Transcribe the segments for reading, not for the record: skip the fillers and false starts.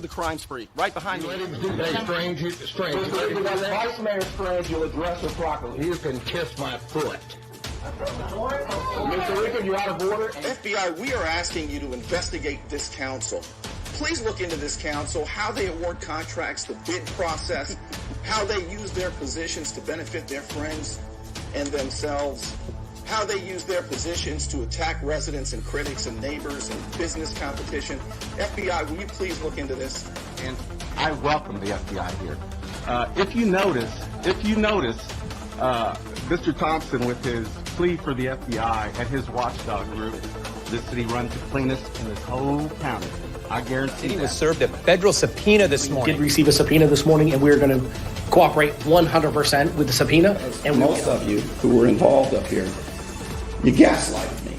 The crime spree, right behind me. Vice Mayor Strange, you'll address her properly. You can kiss my foot. Mr. Rickard, you're out of order. FBI, we are asking you to investigate this council. Please look into this council, how they award contracts, the bid process, how they use their positions to benefit their friends and themselves, how they use their positions to attack residents and critics and neighbors and business competition. FBI, will you please look into this? And I welcome the FBI here. If you notice, Mr. Thompson with his plea for the FBI and his watchdog group, this city runs the cleanest in this whole county. I guarantee He was served a federal subpoena this morning. We did receive a subpoena this morning, and we're going to cooperate 100% with the subpoena. And most of you who were involved up here, you gaslighted me.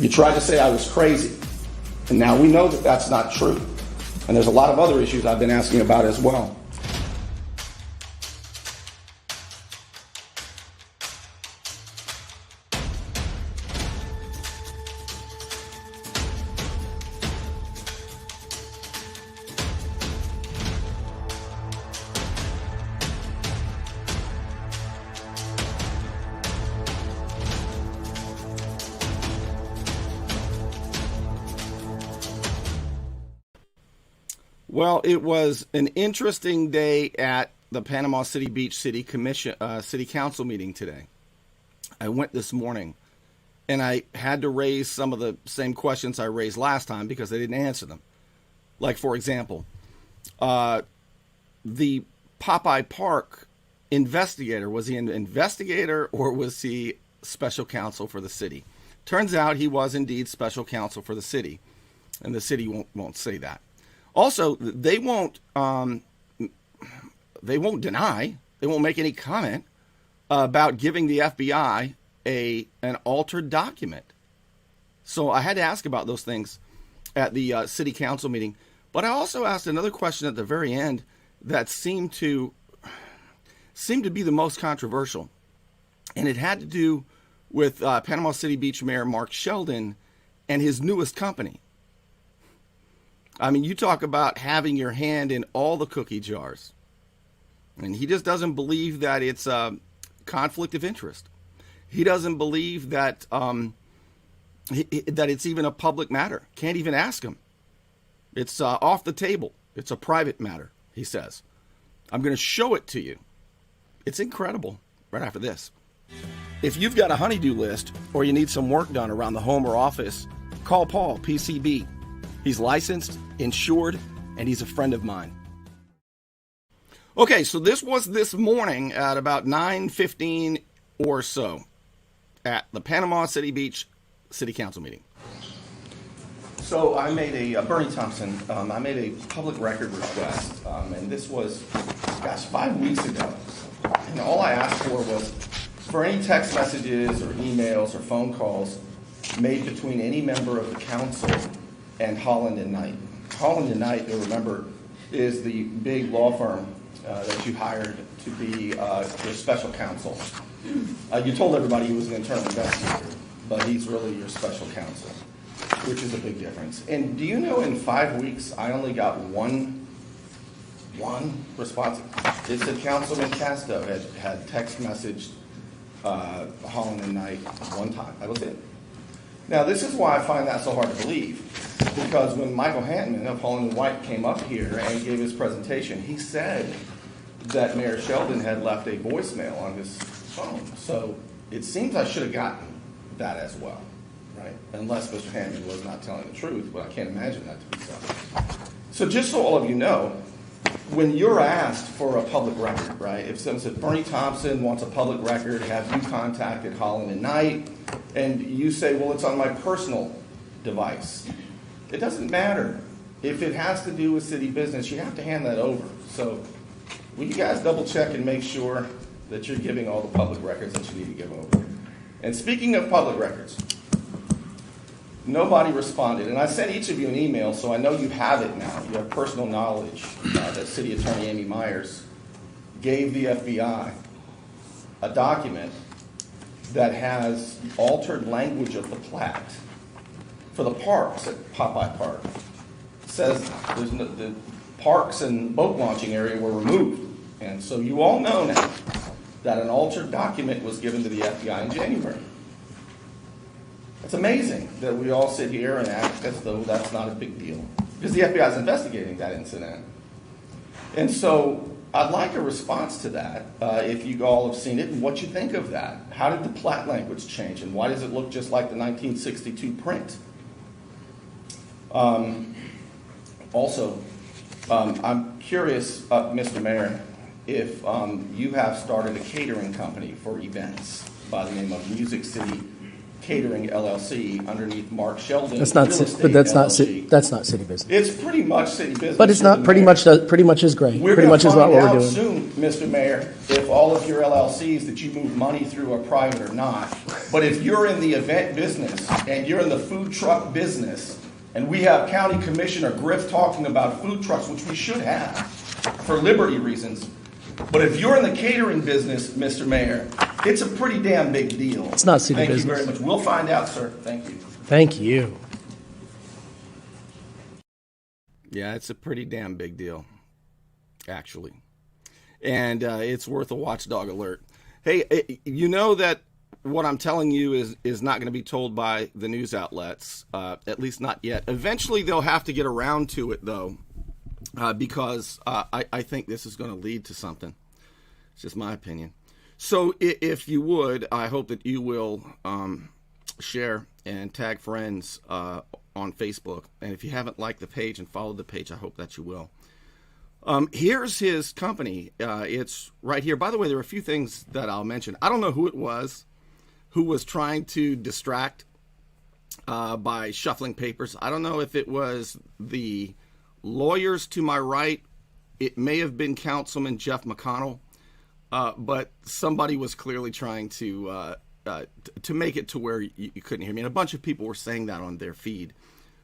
You tried to say I was crazy. And now we know that that's not true. And there's a lot of other issues I've been asking about as well. Well, it was an interesting day at the Panama City Beach City Council meeting today. I went this morning, and I had to raise some of the same questions I raised last time because they didn't answer them. Like, for example, the Popeye Park investigator, was he an investigator or was he special counsel for the city? Turns out he was indeed special counsel for the city, and the city won't say that. Also, they won't deny, they won't make any comment about giving the FBI an altered document. So I had to ask about those things at the city council meeting. But I also asked another question at the very end that seemed to be the most controversial. And it had to do with Panama City Beach Mayor Mark Sheldon and his newest company. I mean, you talk about having your hand in all the cookie jars. And he just doesn't believe that it's a conflict of interest. He doesn't believe that that it's even a public matter. Can't even ask him. It's off the table. It's a private matter, he says. I'm going to show it to you. It's incredible. Right after this. If you've got a honeydew list or you need some work done around the home or office, call Paul, PCB. He's licensed, insured, and he's a friend of mine. Okay, so this was this morning at about 9:15 or so at the Panama City Beach City Council meeting. So I made Bernie Thompson, I made a public record request, and this was, 5 weeks ago. And all I asked for was for any text messages or emails or phone calls made between any member of the council and Holland and Knight. Holland and Knight, you'll remember, is the big law firm that you hired to be your special counsel. You told everybody he was an internal investigator, but he's really your special counsel, which is a big difference. And do you know in 5 weeks I only got one response? It said Councilman Casto had text messaged Holland and Knight one time. That was it. Now, this is why I find that so hard to believe, because when Michael Hantman of Holland and White came up here and gave his presentation, he said that Mayor Sheldon had left a voicemail on his phone. So it seems I should have gotten that as well, right? Unless Mr. Hantman was not telling the truth, but I can't imagine that to be so. So just so all of you know, when you're asked for a public record, right? If someone said Bernie Thompson wants a public record, have you contacted Holland and Knight? And you say, well, it's on my personal device. It doesn't matter. If it has to do with city business, you have to hand that over. So will you guys double check and make sure that you're giving all the public records that you need to give over? And speaking of public records, nobody responded. And I sent each of you an email, so I know you have it now. You have personal knowledge that City Attorney Amy Myers gave the FBI a document that has altered language of the plat for the parks at Popeye Park. It says parks and boat launching area were removed. And so you all know now that an altered document was given to the FBI in January. It's amazing that we all sit here and act as though that's not a big deal, because the FBI is investigating that incident. And so I'd like a response to that, if you all have seen it, and what you think of that. How did the plat language change, and why does it look just like the 1962 print? Also, I'm curious, Mr. Mayor, if you have started a catering company for events by the name of City Catering LLC underneath Mark Sheldon. That's not, Real Estate but that's not, LLC. that's not city business. It's pretty much city business. But it's not pretty much. Pretty much is great. We're Pretty going much to is what find we're out doing. soon, Mr. Mayor, if all of your LLCs that you move money through are private or not. But if you're in the event business and you're in the food truck business, and we have County Commissioner Griff talking about food trucks, which we should have for liberty reasons. But if you're in the catering business, Mr. Mayor, it's a pretty damn big deal. It's not city Thank business. you very much. We'll find out, sir. Thank you. Thank you. Yeah, it's a pretty damn big deal, actually. And it's worth a watchdog alert. Hey, you know that what I'm telling you is not going to be told by the news outlets, at least not yet. Eventually, they'll have to get around to it, though, because I think this is going to lead to something. It's just my opinion. So if you would, I hope that you will share and tag friends on Facebook. And if you haven't liked the page and followed the page, I hope that you will. Here's his company. It's right here. By the way, there are a few things that I'll mention. I don't know who it was who was trying to distract by shuffling papers. I don't know if it was the lawyers to my right. It may have been Councilman Jeff McConnell, but somebody was clearly trying to make it to where you couldn't hear me. And a bunch of people were saying that on their feed.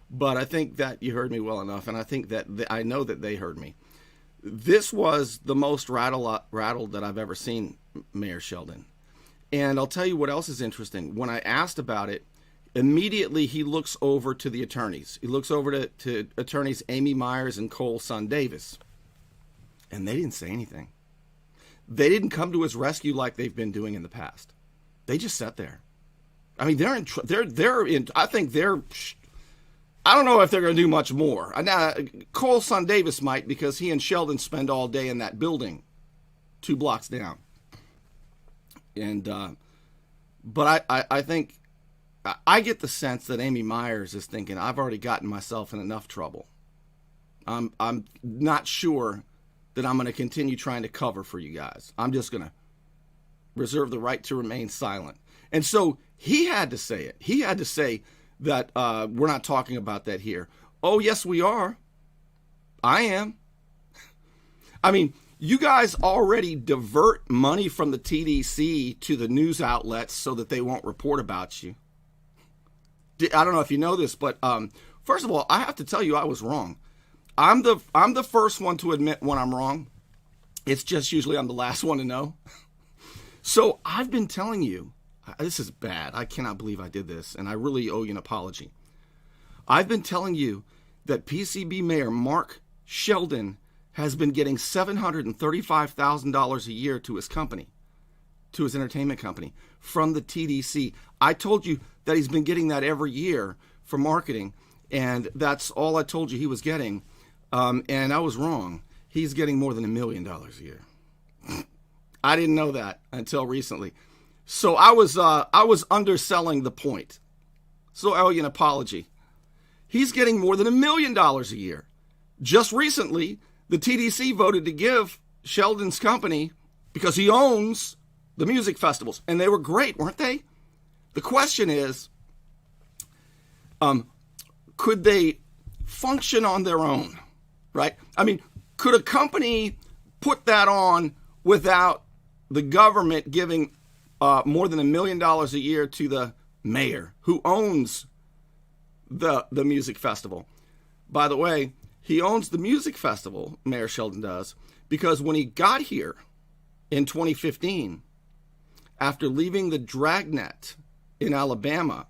But I think that you heard me well enough, and I think that I know that they heard me. This was the most rattled that I've ever seen Mayor Sheldon. And I'll tell you what else is interesting. When I asked about it, immediately he looks over to the attorneys. He looks over to attorneys Amy Myers and Cole Son Davis. And they didn't say anything. They didn't come to his rescue like they've been doing in the past. They just sat there. I mean, I don't know if they're going to do much more. Now, Cole Son Davis might, because he and Sheldon spend all day in that building 2 blocks down. And, but I think, I get the sense that Amy Myers is thinking, I've already gotten myself in enough trouble. I'm not sure that I'm going to continue trying to cover for you guys. I'm just going to reserve the right to remain silent. And so he had to say it. He had to say that we're not talking about that here. Oh, yes, we are. I am. I mean, you guys already divert money from the TDC to the news outlets so that they won't report about you. I don't know if you know this, but first of all, I have to tell you I was wrong. I'm the first one to admit when I'm wrong. It's just usually I'm the last one to know. So I've been telling you, this is bad. I cannot believe I did this, and I really owe you an apology. I've been telling you that PCB Mayor Mark Sheldon has been getting $735,000 a year to his company, to his entertainment company, from the TDC. I told you that he's been getting that every year for marketing, and that's all I told you he was getting, and I was wrong. He's getting more than $1 million a year. I didn't know that until recently. So I was underselling the point. So I owe you an apology. He's getting more than $1 million a year. Just recently, the TDC voted to give Sheldon's company, because he owns the music festivals, and they were great, weren't they? The question is, could they function on their own, right? I mean, could a company put that on without the government giving more than $1 million a year to the mayor who owns the music festival? By the way, he owns the music festival, Mayor Sheldon does, because when he got here in 2015, after leaving the dragnet in Alabama,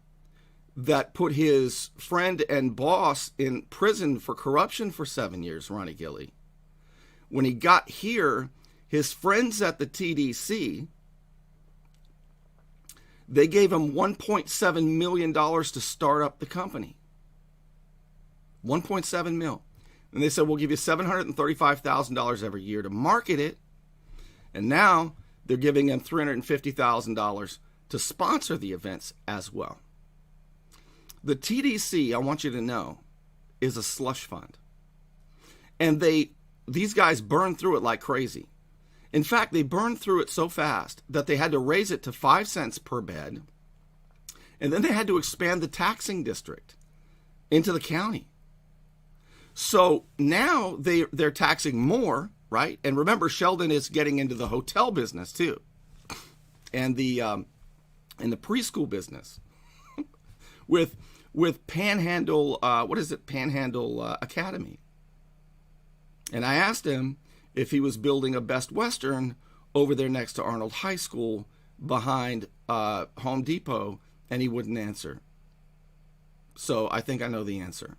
that put his friend and boss in prison for corruption for 7 years, Ronnie Gilly. When he got here, his friends at the TDC, they gave him $1.7 million to start up the company. 1.7 mil. And they said, we'll give you $735,000 every year to market it. And now they're giving him $350,000 to sponsor the events as well. The TDC, I want you to know, is a slush fund. And these guys burn through it like crazy. In fact, they burned through it so fast that they had to raise it to 5 cents per bed. And then they had to expand the taxing district into the county. So now they're taxing more, right? And remember, Sheldon is getting into the hotel business too, and the preschool business with Panhandle. What is it? Panhandle Academy. And I asked him if he was building a Best Western over there next to Arnold High School behind Home Depot, and he wouldn't answer. So I think I know the answer.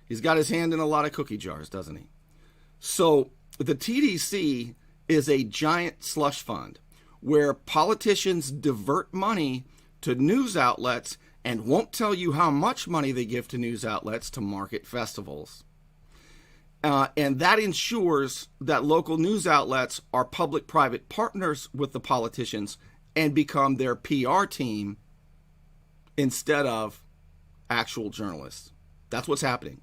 He's got his hand in a lot of cookie jars, doesn't he? So the TDC is a giant slush fund where politicians divert money to news outlets and won't tell you how much money they give to news outlets to market festivals. And that ensures that local news outlets are public-private partners with the politicians and become their PR team instead of actual journalists. That's what's happening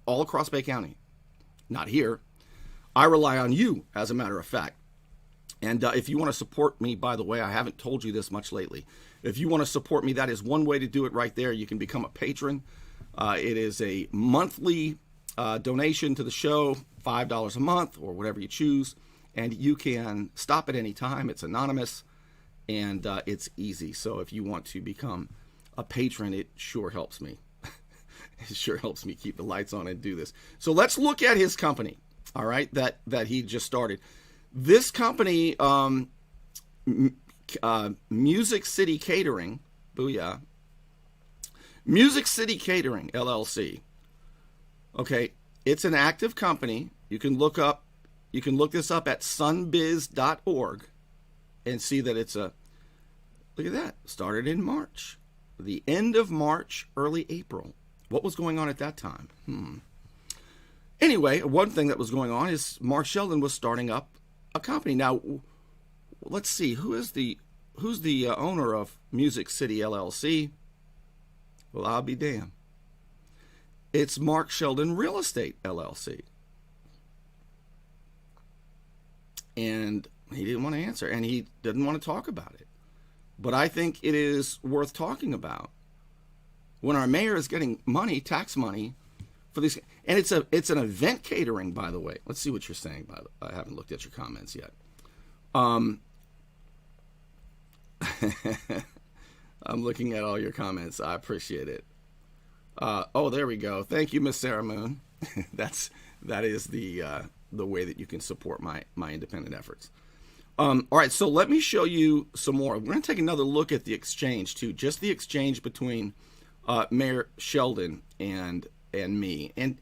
all across Bay County. Not here. I rely on you, as a matter of fact. And if you want to support me, by the way, I haven't told you this much lately. If you want to support me, that is one way to do it right there. You can become a patron. It is a monthly donation to the show, $5 a month or whatever you choose. And you can stop at any time. It's anonymous and it's easy. So if you want to become a patron, it sure helps me. It sure helps me keep the lights on and do this. So let's look at his company, all right, that he just started. This company, Music City Catering, booyah, Music City Catering LLC. Okay, it's an active company. You can look this up at sunbiz.org and see that it's look at that, started in March, the end of March, early April. What was going on at that time? Anyway, one thing that was going on is Mark Sheldon was starting up a company. Now, let's see, who's the owner of Music City LLC? Well, I'll be damned. It's Mark Sheldon Real Estate LLC. And he didn't want to answer, and he didn't want to talk about it. But I think it is worth talking about. When our mayor is getting money, tax money, for these, and it's an event catering, by the way. Let's see what you're saying. I haven't looked at your comments yet. I'm looking at all your comments. I appreciate it. Oh, there we go. Thank you, Miss Sarah Moon. that is the way that you can support my independent efforts. All right, so let me show you some more. We're going to take another look at the exchange too, just the exchange between Mayor Sheldon and me, and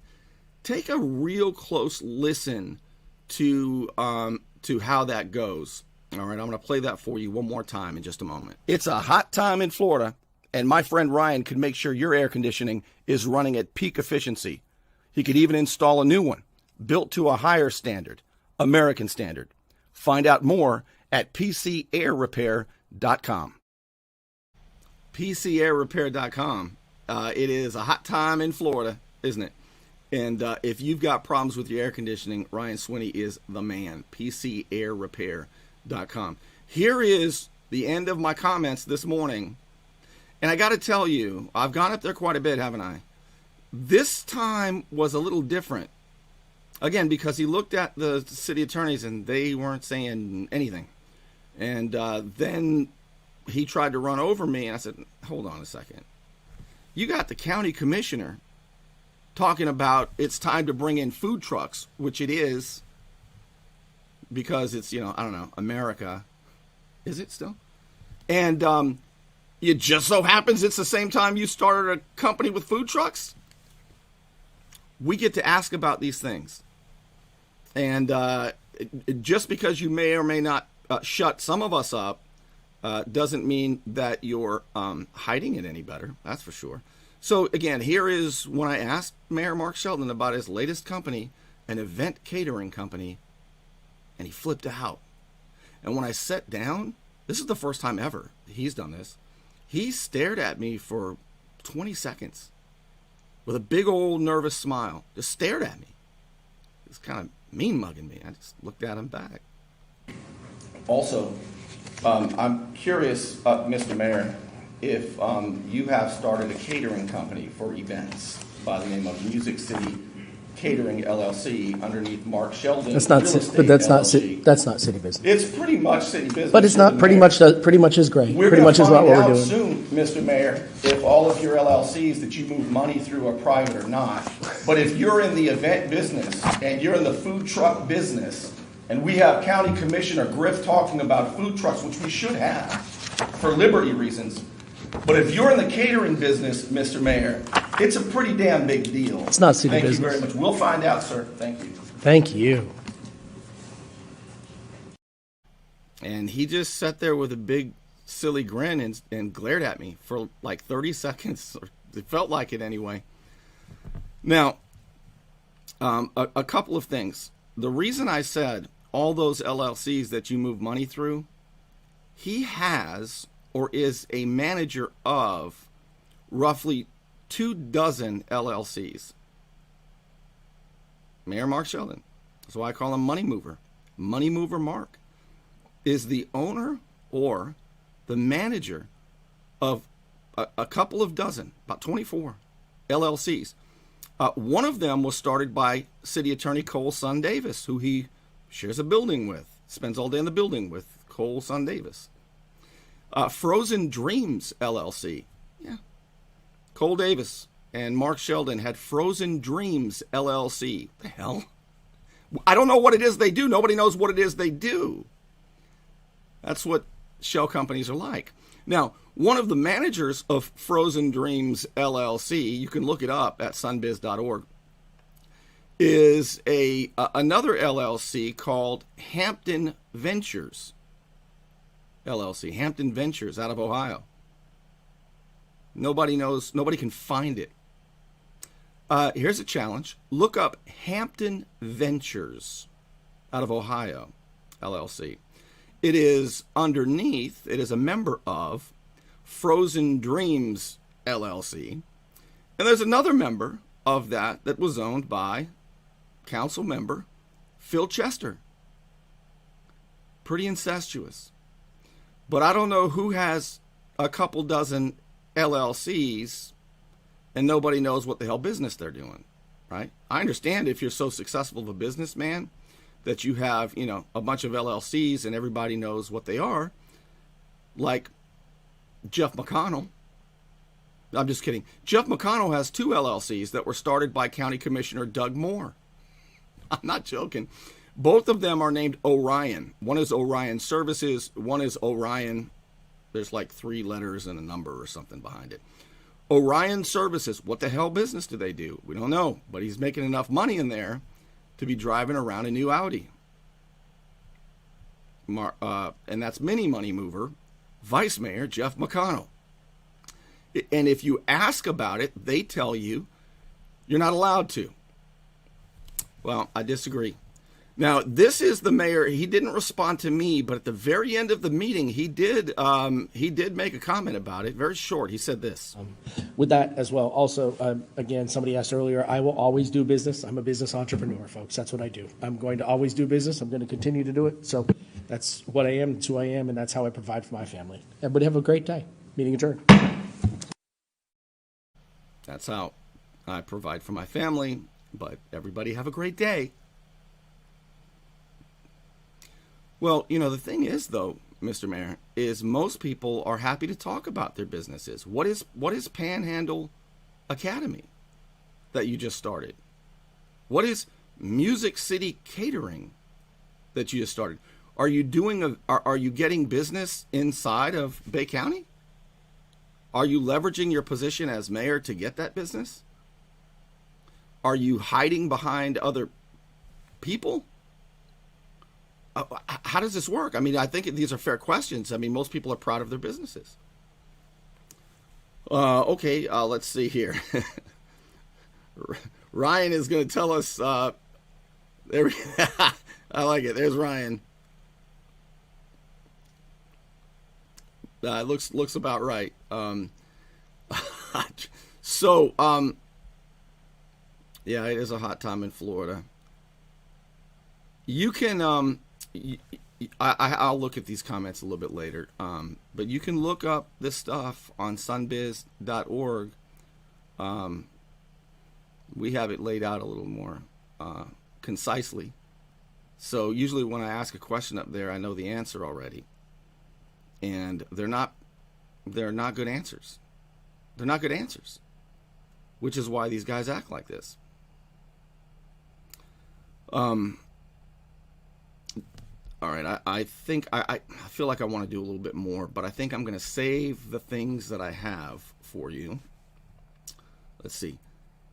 take a real close listen to how that goes. All right, I'm going to play that for you one more time in just a moment. It's a hot time in Florida, and my friend Ryan could make sure your air conditioning is running at peak efficiency. He could even install a new one, built to a higher standard, American standard. Find out more at PCAirrepair.com. PCAirrepair.com. It is a hot time in Florida, isn't it? And if you've got problems with your air conditioning, Ryan Swinney is the man. PCAirrepair.com. Here is the end of my comments this morning. And I got to tell you, I've gone up there quite a bit, haven't I? This time was a little different. Again, because he looked at the city attorneys and they weren't saying anything. And then he tried to run over me, and I said, hold on a second. You got the county commissioner talking about it's time to bring in food trucks, which it is, because it's, I don't know, America. Is it still? And It just so happens it's the same time you started a company with food trucks. We get to ask about these things. And just because you may or may not shut some of us up doesn't mean that you're hiding it any better. That's for sure. So again, here is when I asked Mayor Mark Sheldon about his latest company, an event catering company, and he flipped out. And when I sat down, this is the first time ever he's done this, he stared at me for 20 seconds with a big old nervous smile. Just stared at me. He was kind of mean mugging me. I just looked at him back. Also, I'm curious, Mr. Mayor, if you have started a catering company for events by the name of Music City Catering LLC underneath Mark Sheldon. That's not, Real ci- Estate but that's not, LLC. ci- that's not city business. It's pretty much city business. But it's not Mr. pretty Mayor. much is great. We're Pretty going much to is what find we're out doing. soon, Mr. Mayor, if all of your LLCs that you move money through are private or not. But if you're in the event business and you're in the food truck business, and we have County Commissioner Griff talking about food trucks, which we should have for liberty reasons. But if you're in the catering business, Mr. Mayor, it's a pretty damn big deal. It's not city Thank business. you very much. We'll find out, sir. Thank you. Thank you. And he just sat there with a big silly grin and glared at me for like 30 seconds. It felt like it anyway. Now, a couple of things. The reason I said all those LLCs that you move money through, he has or is a manager of roughly 24 LLCs. Mayor Mark Sheldon, that's why I call him Money Mover. Money Mover Mark is the owner or the manager of a couple of dozen, about 24 LLCs. One of them was started by City Attorney Cole's son Davis, who he shares a building with, spends all day in the building with Cole's son Davis. Frozen Dreams LLC. Yeah. Cole Davis and Mark Sheldon had Frozen Dreams LLC. What the hell? I don't know what it is they do. Nobody knows what it is they do. That's what shell companies are like. Now, one of the managers of Frozen Dreams LLC, you can look it up at sunbiz.org, is another LLC called Hampton Ventures LLC. Hampton Ventures out of Ohio. Nobody knows. Nobody can find it. Here's a challenge. Look up Hampton Ventures out of Ohio LLC. It is underneath, it is a member of Frozen Dreams LLC. And there's another member of that was owned by council member Phil Chester. Pretty incestuous. But I don't know who has a couple dozen LLCs and nobody knows what the hell business they're doing, right? I understand if you're so successful of a businessman that you have, a bunch of LLCs and everybody knows what they are, like Jeff McConnell. I'm just kidding. Jeff McConnell has 2 LLCs that were started by County Commissioner Doug Moore. I'm not joking. Both of them are named Orion. One is Orion Services. One is Orion. There's like 3 letters and a number or something behind it. Orion Services. What the hell business do they do? We don't know. But he's making enough money in there to be driving around a new Audi. And that's mini money mover, Vice Mayor Jeff McConnell. And if you ask about it, they tell you you're not allowed to. Well, I disagree. Now, this is the mayor. He didn't respond to me, but at the very end of the meeting, he did make a comment about it. Very short. He said this. With that as well, also, again, somebody asked earlier, I will always do business. I'm a business entrepreneur, folks. That's what I do. I'm going to always do business. I'm going to continue to do it. So that's what I am. That's who I am. And that's how I provide for my family. Everybody have a great day. Meeting adjourned. That's how I provide for my family. But everybody have a great day. Well, the thing is, though, Mr. Mayor, is most people are happy to talk about their businesses. What is Panhandle Academy that you just started? What is Music City Catering that you just started? Are you doing are you getting business inside of Bay County? Are you leveraging your position as mayor to get that business? Are you hiding behind other people? How does this work? I mean, I think these are fair questions. I mean, most people are proud of their businesses. Okay, let's see here. Ryan is going to tell us. There, I like it. There's Ryan. Looks about right. So, yeah, it is a hot time in Florida. You can, I'll look at these comments a little bit later, but you can look up this stuff on sunbiz.org. We have it laid out a little more concisely. So usually when I ask a question up there, I know the answer already. And they're not good answers. They're not good answers, which is why these guys act like this. All right, I think I feel like I want to do a little bit more, but I think I'm going to save the things that I have for you. Let's see.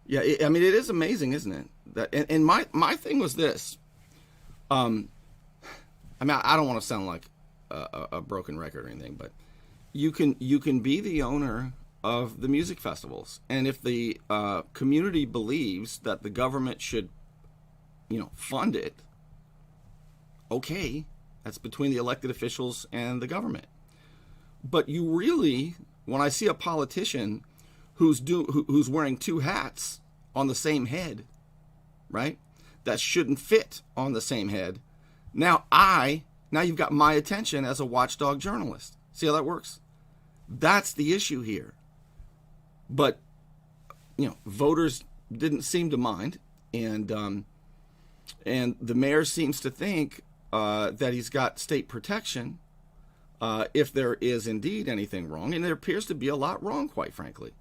Yeah, I mean, it is amazing, isn't it? That and my thing was this. I mean, I don't want to sound like a broken record or anything, but you can be the owner of the music festivals, and if the community believes that the government should, fund it, okay, that's between the elected officials and the government. But you really, when I see a politician who's wearing two hats on the same head, right? That shouldn't fit on the same head. Now you've got my attention as a watchdog journalist. See how that works? That's the issue here. But voters didn't seem to mind, and the mayor seems to think that he's got state protection if there is indeed anything wrong, and there appears to be a lot wrong, quite frankly.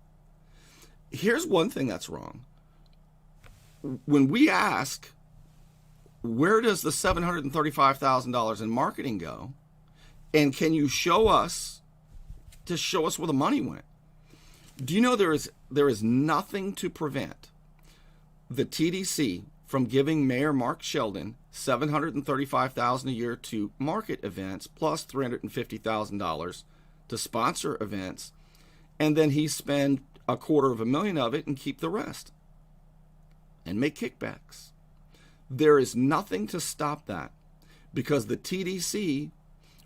Here's one thing that's wrong. When we ask, where does the $735,000 in marketing go, and can you show us where the money went? Do you know there is nothing to prevent the TDC from giving Mayor Mark Sheldon $735,000 a year to market events plus $350,000 to sponsor events, and then he spend $250,000 of it and keep the rest and make kickbacks? There is nothing to stop that, because the TDC,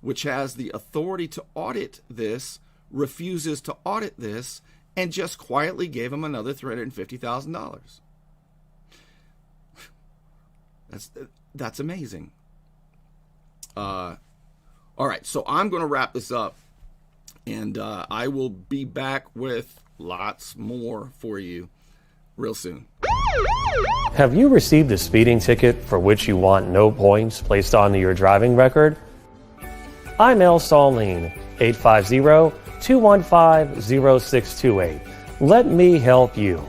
which has the authority to audit this, refuses to audit this and just quietly gave him another $350,000. That's amazing. All right, so I'm going to wrap this up, and I will be back with lots more for you real soon. Have you received a speeding ticket for which you want no points placed on your driving record? I'm El Saulene, 850-215-0628. Let me help you.